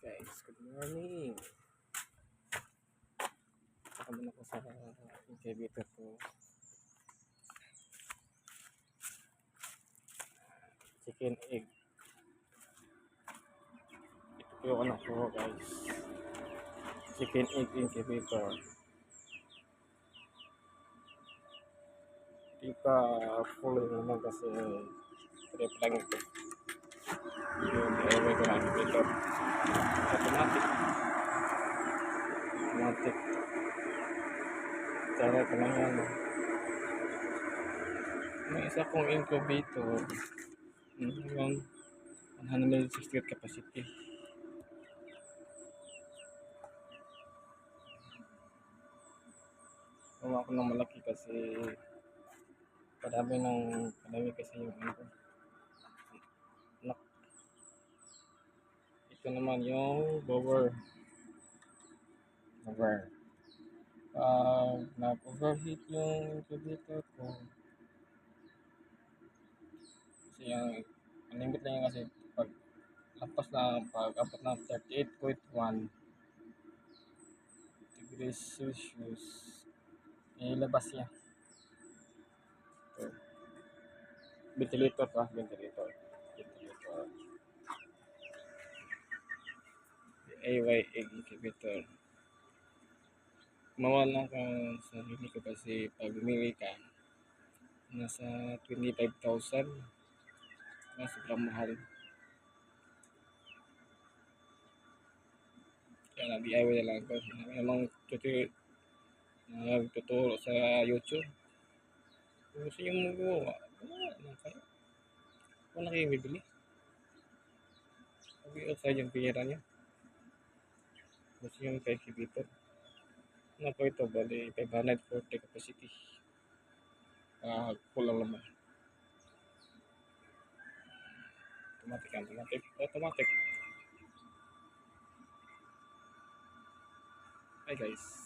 Guys, good morning. Nakaman ako sa incubator ko. Chicken egg. Ito po yung anak ko, guys. Chicken egg incubator. Di pa full naman kasi trip lang ito. Yung airway ko na incubator. Automatic. Tsara ko lang yan. May isa kong incubator. Yung 160 capacity. Gawa ko ng malaki kasi padami kasi yung anak. Ito naman yung blower. Pag nag-overheat yung incubator ko, kasi yung limit lang yun kasi pag lampas na pag abot ng 38.1 degrees Celsius, ilabas niya. So, ventilator. AY egg incubator. Mawala ka sa sarili ko kasi pag bumili ka, nasa 25,000 na sobrang mahal. Kaya na-DIY na lang ako. Namang nagtuturo sa YouTube. Kung gusto nyo magawa, wala lang kayo. Wala kayong bibili. Sabi outside yung pera nyo. Gusto nyo ka-exhibitor. Ano po ito? Bali, 540 capacity. Kulang naman. Automatic. Hi guys.